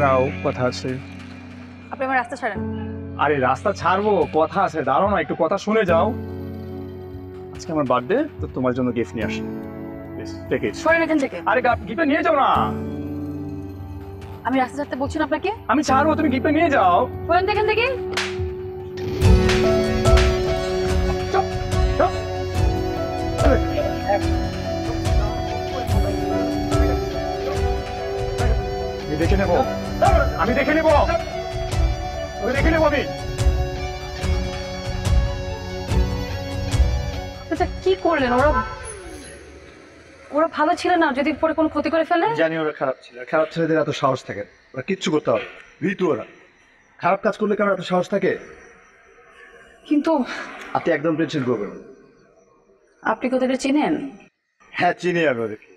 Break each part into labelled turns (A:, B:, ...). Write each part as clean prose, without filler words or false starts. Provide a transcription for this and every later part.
A: দাঁড়াও, কথা আছে।
B: আপনি আমার রাস্তা ছাড়েন।
A: আরে রাস্তা ছাড়বো, কথা আছে, দাঁড়াও না, একটু কথা শুনে যাও। আজকে আমার বার্থডে, তো তোমার জন্য গিফট নিয়ে আসি।
B: সরেন এখান থেকে।
A: আরে গিফটটা নিয়ে যাও না।
B: আমি রাস্তা ছাড়তে বলছি না আপনাকে।
A: আমি ছাড়বো, তুমি গিফটটা নিয়ে যাও।
B: সরেন এখান থেকে।
A: দেখে নেবো, আমি দেখে নেবো, দেখে নেবো আমি।
B: কি করলেন? ওরা ভালো ছিল না, যদি পরে কোনো ক্ষতি করে ফেলে।
C: জানি ওরা খারাপ ছিল, খারাপ ছেলেদের এত সাহস থাকে, ওরা কিচ্ছু করতে হবে ভীতু। ওরা খারাপ কাজ করলে কেন এত সাহস থাকে?
B: কিন্তু
C: আপনি একদম টেনশন করবেন।
B: আপনি কোথায় চিনেন?
C: হ্যাঁ চিনি আমি ওদেরকে।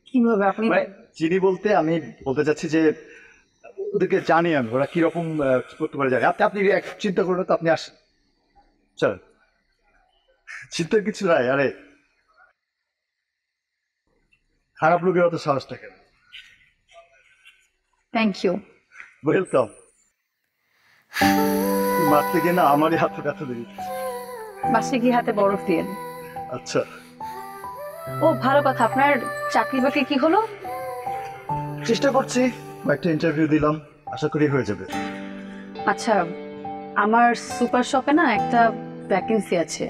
B: কিভাবে আপনি?
C: চিনি বলতে আমি বলতে চাচ্ছি যে ওদেরকে জানি আমি, ওরা কিরকম করতে পারে জানি। আপনি চিন্তা করবেন তো, আপনি আসেন, চল। চিন্তার কিছু নাই। আরে খারাপ লোকের অত সাহস থাকে না।
B: Thank you,
C: welcome. মারতে গিয়ে না আমারই হাতে ব্যথা দিই।
B: বাসে গিয়ে হাতে বরফ দিয়ে।
C: আচ্ছা,
B: ও ভালো কথা। আপনার চাকরি বাকরি কি হলো?
C: চেষ্টা করছি, একটা ইন্টারভিউ দিলাম, আশা করি হয়ে যাবে।
B: আচ্ছা, আমার সুপার শপে না একটা ভ্যাকেন্সি আছে।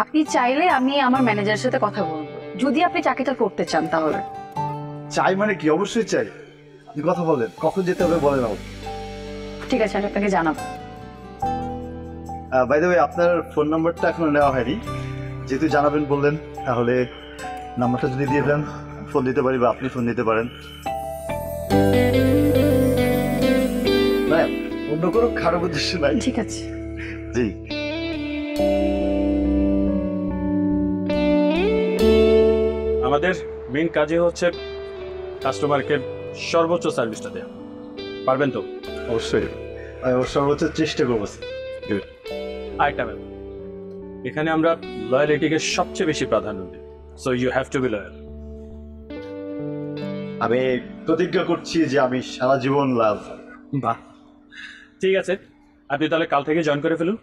B: আপনি চাইলে আমি আমার ম্যানেজারের সাথে কথা বলবো, যদি আপনি চাকরিটা করতে চান তাহলে।
C: চাই মানে কি? অবশ্যই চাই। আপনি কথা বলেন, কখন যেতে হবে বলেন।
B: ঠিক আছে, আমি আপনাকে জানাবো।
C: বাই দ্য ওয়ে, আপনার ফোন নাম্বারটা এখনো নেওয়া হয়নি, যেহেতু জানাবেন বললেন, তাহলে নাম্বারটা যদি দিয়ে দেন ফোন দিতে পারি, বা আপনি ফোন দিতে পারেন। অন্য কোনো খারাপ উদ্দেশ্য নাই।
B: ঠিক আছে।
C: জি।
A: আমাদের মেইন কাজই হচ্ছে কাস্টমারকে সর্বোচ্চ সার্ভিসটা দেওয়া। পারবেন তো?
C: অবশ্যই, আমি সর্বোচ্চ চেষ্টা করবো।
A: আরেকটা ব্যাপার, এখানে আমরা লয়ালিটিকে সবচেয়ে বেশি প্রাধান্য দিই। So you have to be loyal.
C: আমি প্রতিজ্ঞা করছি যে আমি সারা জীবন লাভ।
A: বাহ, ঠিক আছে, আপনি তাহলে কাল থেকে জয়েন করে ফেলুন।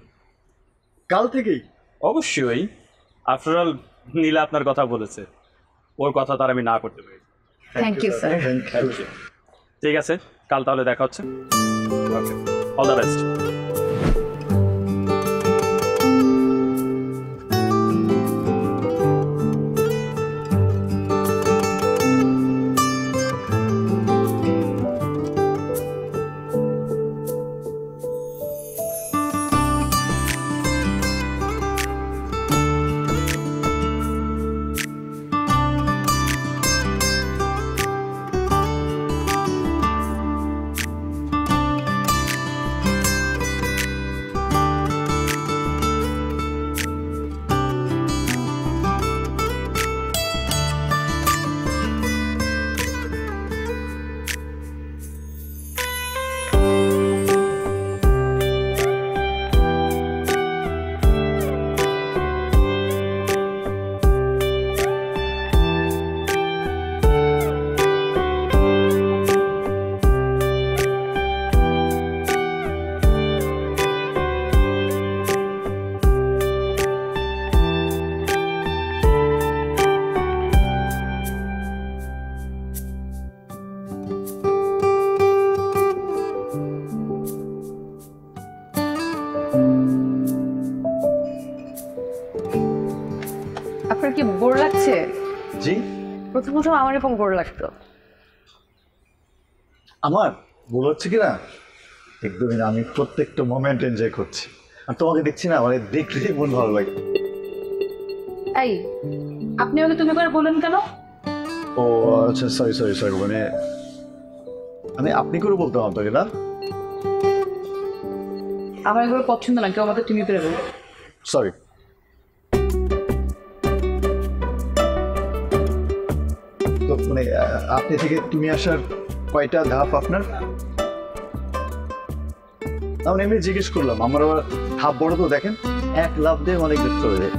C: কাল থেকেই?
A: অবশ্যই, আফটার অল নীলা আপনার কথা বলেছে, ওর কথা তার আমি না করতে পারি।
B: Thank you sir.
A: ঠিক আছে, কাল তাহলে দেখা হচ্ছে। All the best.
B: আপনার কি বোর লাগছে?
C: জি।
B: প্রথম আমার এরকম বোর লাগতো।
C: আমার ভুল হচ্ছে কিনা একদমই না, আমি প্রত্যেকটা মোমেন্ট এনজয় করছি। আর তোমাকে দেখছি না, মানে দেখলে মন ভালো লাগে।
B: এই, আপনি আমাকে তুমি করে বললেন কেন?
C: ও আচ্ছা, সরি সরি সরি, মানে আমি আপনি করে বলতাম আপনাকে না।
B: আমার এগুলো পছন্দ না, কেউ আমাকে তুমি করে বলো।
C: সরি। তো মানে আপনি থেকে তুমি আসার কয়টা ধাপ আপনার? আমি এমনি জিজ্ঞেস করলাম, আমার আবার ধাপ বড় তো দেখেন, এক লাভ দিয়ে অনেক দূর চলে যায়।